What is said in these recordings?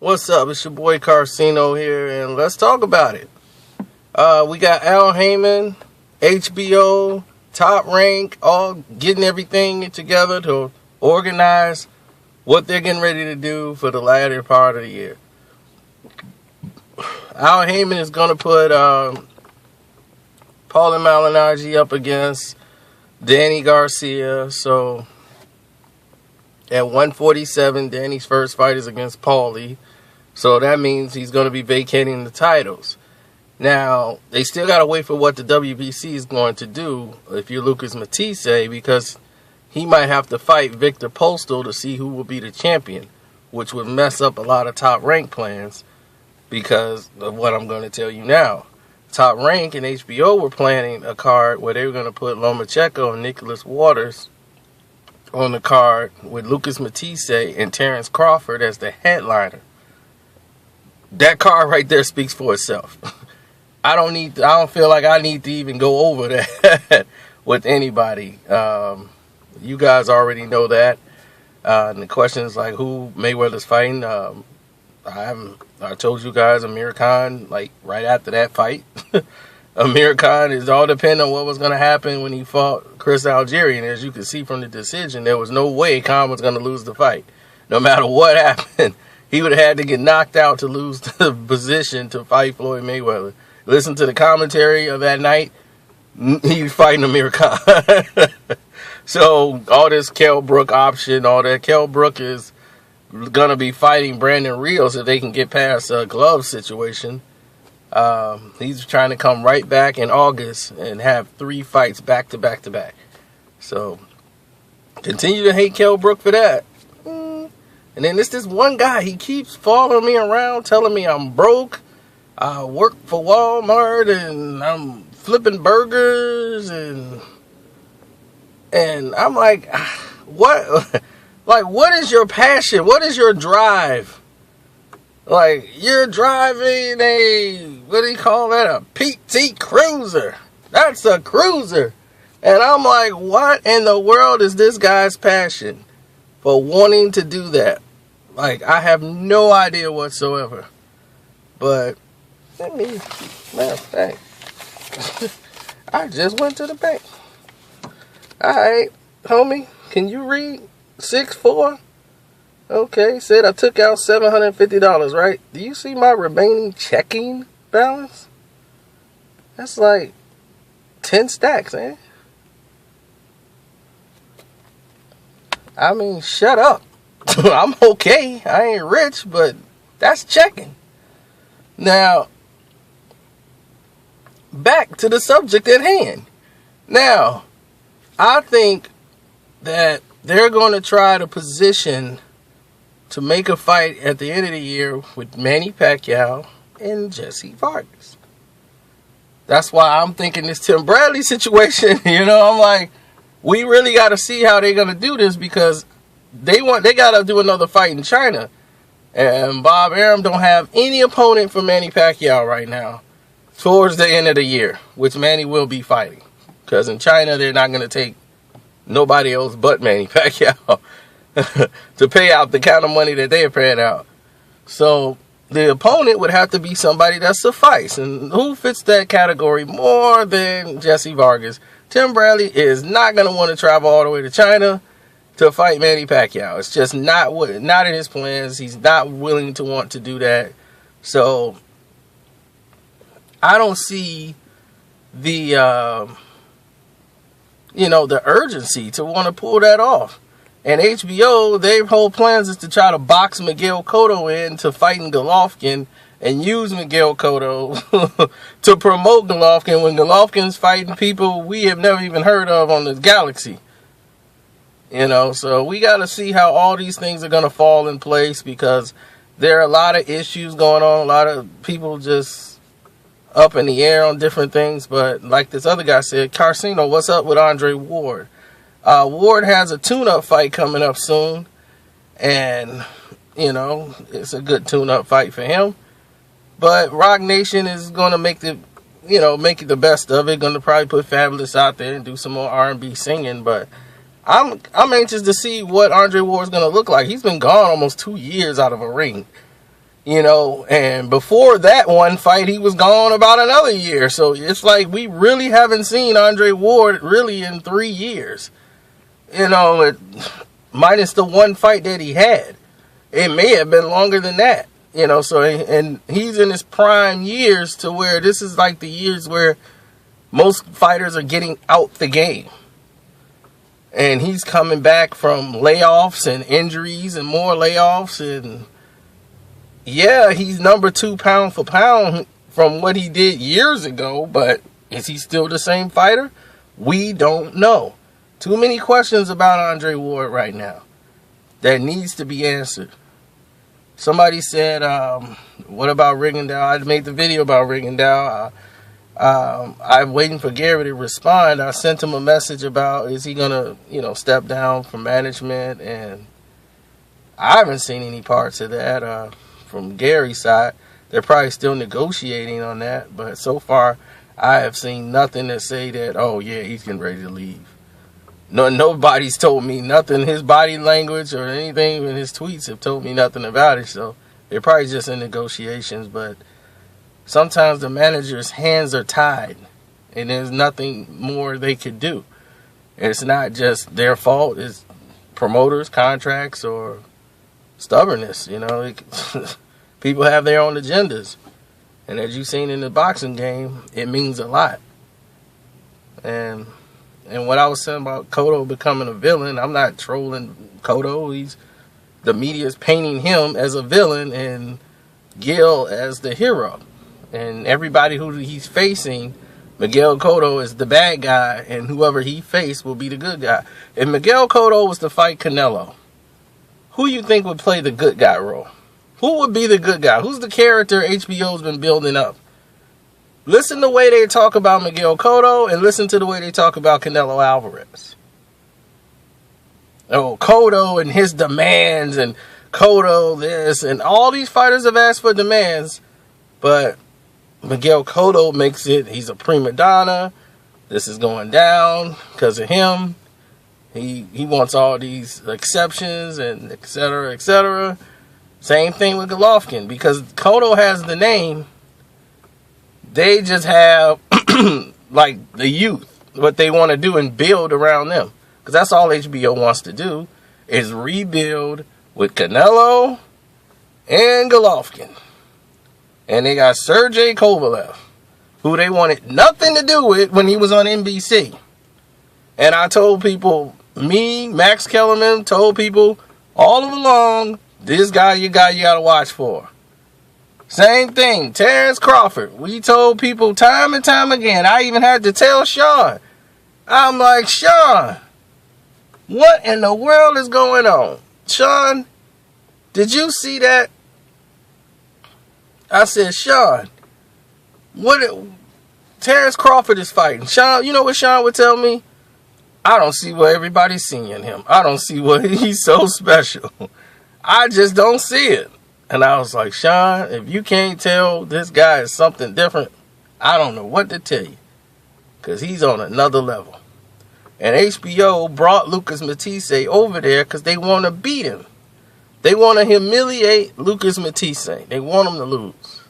What's up? It's your boy Carcino here, and let's talk about it. We got Haymon, HBO, Top Rank, all getting everything together to organize what they're getting ready to do for the latter part of the year. Haymon is going to put Paul and Malignaggi up against Danny Garcia. So at 147, Danny's first fight is against Paulie. So that means he's going to be vacating the titles. Now, they still got to wait for what the WBC is going to do if you're Lucas Matisse, because he might have to fight Victor Postal to see who will be the champion, which would mess up a lot of Top Rank plans because of what I'm going to tell you now. Top Rank and HBO were planning a card where they were going to put Lomachenko and Nicholas Waters on the card with Lucas Matisse and Terrence Crawford as the headliner. That card right there speaks for itself. I don't feel like I need to even go over that with anybody. You guys already know that. And the question is like who Mayweather's fighting. I told you guys Amir Khan, like right after that fight. Amir Khan is all dependent on what was going to happen when he fought Chris Algieri. As you can see from the decision, there was no way Khan was going to lose the fight. No matter what happened, he would have had to get knocked out to lose the position to fight Floyd Mayweather. Listen to the commentary of that night. He's fighting Amir Khan. So all this Kell Brook option, all that. Kell Brook is going to be fighting Brandon Rios if they can get past a glove situation. He's trying to come right back in August and have 3 fights back to back to back. So continue to hate Kell Brook for that. And then this one guy, he keeps following me around, telling me I'm broke. I work for Walmart and I'm flipping burgers and I'm like, what? Like, what is your passion? What is your drive? Like, you're driving what do you call that? A PT Cruiser. That's a cruiser. And I'm like, what in the world is this guy's passion for wanting to do that? Like, I have no idea whatsoever. But, matter of fact, I just went to the bank. Alright, homie, can you read 6'4"? Okay, said I took out $750, right? Do you see my remaining checking balance? That's like 10 stacks, man. I mean, shut up. I'm okay. I ain't rich, but that's checking. Now, back to the subject at hand. Now, I think that they're going to try to position to make a fight at the end of the year with Manny Pacquiao and Jesse Vargas. That's why I'm thinking this Tim Bradley situation, I'm like, we really got to see how they're going to do this because they got to do another fight in China. And Bob Arum don't have any opponent for Manny Pacquiao right now towards the end of the year, which Manny will be fighting. Because in China, they're not going to take nobody else but Manny Pacquiao to pay out the kind of money that they're paying out. So the opponent would have to be somebody that suffice. And who fits that category more than Jesse Vargas? Tim Bradley is not going to want to travel all the way to China to fight Manny Pacquiao. It's just not in his plans. He's not willing to want to do that. So I don't see the the urgency to want to pull that off. And HBO, their whole plans is to try to box Miguel Cotto into fighting Golovkin and use Miguel Cotto to promote Golovkin when Golovkin's fighting people we have never even heard of on this galaxy. So we got to see how all these things are going to fall in place because there are a lot of issues going on, a lot of people just up in the air on different things. But like this other guy said, Carcino, what's up with Andre Ward? Ward has a tune-up fight coming up soon. And, it's a good tune-up fight for him. But Rock Nation is going to make it the best of it. Going to probably put Fabulous out there and do some more R&B singing. But I'm anxious to see what Andre Ward's going to look like. He's been gone almost 2 years out of a ring. You know, and before that one fight, he was gone about another year. So it's like we really haven't seen Andre Ward really in 3 years. You know, minus the one fight that he had. It may have been longer than that. You know, so, and he's in his prime years to where this is like the years where most fighters are getting out the game. And he's coming back from layoffs and injuries and more layoffs. And yeah, he's number 2 pound for pound from what he did years ago. But is he still the same fighter? We don't know. Too many questions about Andre Ward right now that needs to be answered. Somebody said, what about Rigondeaux? I made the video about Rigondeaux. I'm waiting for Gary to respond. I sent him a message about, is he going to, you know, step down from management? And I haven't seen any parts of that from Gary's side. They're probably still negotiating on that. But so far, I have seen nothing that say that, oh, yeah, he's getting ready to leave. No, nobody's told me nothing. His body language or anything in his tweets have told me nothing about it. So they're probably just in negotiations. But sometimes the manager's hands are tied and there's nothing more they could do. It's not just their fault. It's promoters, contracts, or stubbornness. You know, people have their own agendas. And as you've seen in the boxing game, it means a lot. And what I was saying about Cotto becoming a villain, I'm not trolling Cotto. The media is painting him as a villain and Gil as the hero. And everybody who he's facing, Miguel Cotto is the bad guy, and whoever he faced will be the good guy. If Miguel Cotto was to fight Canelo, who you think would play the good guy role? Who would be the good guy? Who's the character HBO's been building up? Listen to the way they talk about Miguel Cotto and listen to the way they talk about Canelo Alvarez. Oh, Cotto and his demands and Cotto this and all these fighters have asked for demands, but Miguel Cotto makes it, he's a prima donna. This is going down because of him. He wants all these exceptions and et cetera, et cetera. Same thing with Golovkin because Cotto has the name. They just have, like, the youth, what they want to do and build around them. Because that's all HBO wants to do is rebuild with Canelo and Golovkin. And they got Sergey Kovalev, who they wanted nothing to do with when he was on NBC. And I told people, Max Kellerman, told people all along, this guy you got to watch for. Same thing, Terrence Crawford. We told people time and time again. I even had to tell Sean. I'm like, Sean, what in the world is going on? Sean, did you see that? I said, Sean, Terrence Crawford is fighting. Sean, you know what Sean would tell me? I don't see what everybody's seeing in him. I don't see what he's so special. I just don't see it. And I was like, Sean, if you can't tell this guy is something different, I don't know what to tell you. Because he's on another level. And HBO brought Lucas Matisse over there because they want to beat him. They want to humiliate Lucas Matisse. They want him to lose.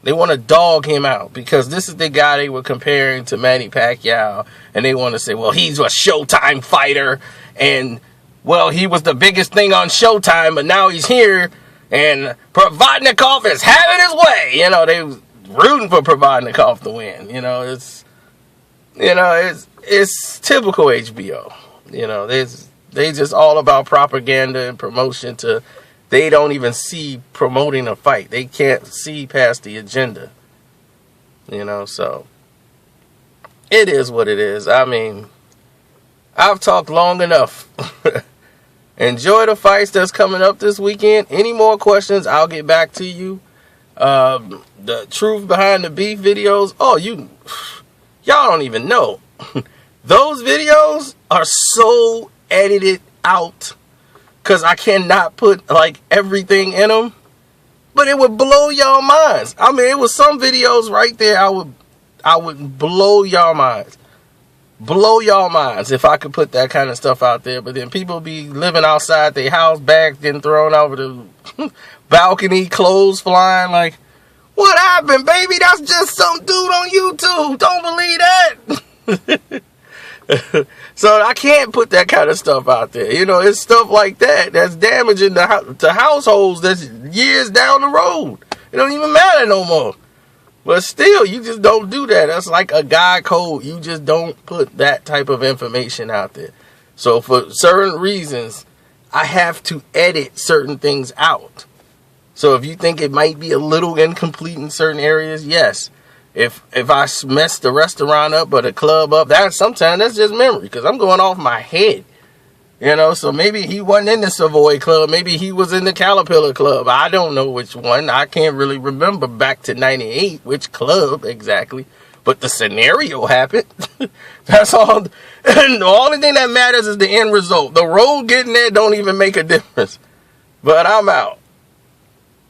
They want to dog him out because this is the guy they were comparing to Manny Pacquiao. And they want to say, well, he's a Showtime fighter. And, well, he was the biggest thing on Showtime, but now he's here. And Provodnikov is having his way. You know, they was rooting for Provodnikov to win. It's typical HBO. You know, they just all about propaganda and promotion they don't even see promoting a fight. They can't see past the agenda. You know, so it is what it is. I mean, I've talked long enough. Enjoy the fights that's coming up this weekend. Any more questions, I'll get back to you. The truth behind the beef videos. Oh, y'all don't even know. Those videos are so edited out because I cannot put like everything in them. But it would blow y'all minds. I mean, it was some videos right there I would blow y'all minds. Blow y'all minds if I could put that kind of stuff out there. But then people be living outside their house, bags getting thrown over the balcony, clothes flying. Like, what happened, baby? That's just some dude on YouTube. Don't believe that. So I can't put that kind of stuff out there. You know, it's stuff like that that's damaging to households that's years down the road. It don't even matter no more. But still, you just don't do that. That's like a guide code. You just don't put that type of information out there. So for certain reasons, I have to edit certain things out. So if you think it might be a little incomplete in certain areas, yes. If I mess the restaurant up or the club up, sometimes that's just memory because I'm going off my head. You know, so maybe he wasn't in the Savoy Club. Maybe he was in the Caterpillar Club. I don't know which one. I can't really remember back to 98 which club exactly. But the scenario happened. That's all. And the only thing that matters is the end result. The road getting there don't even make a difference. But I'm out.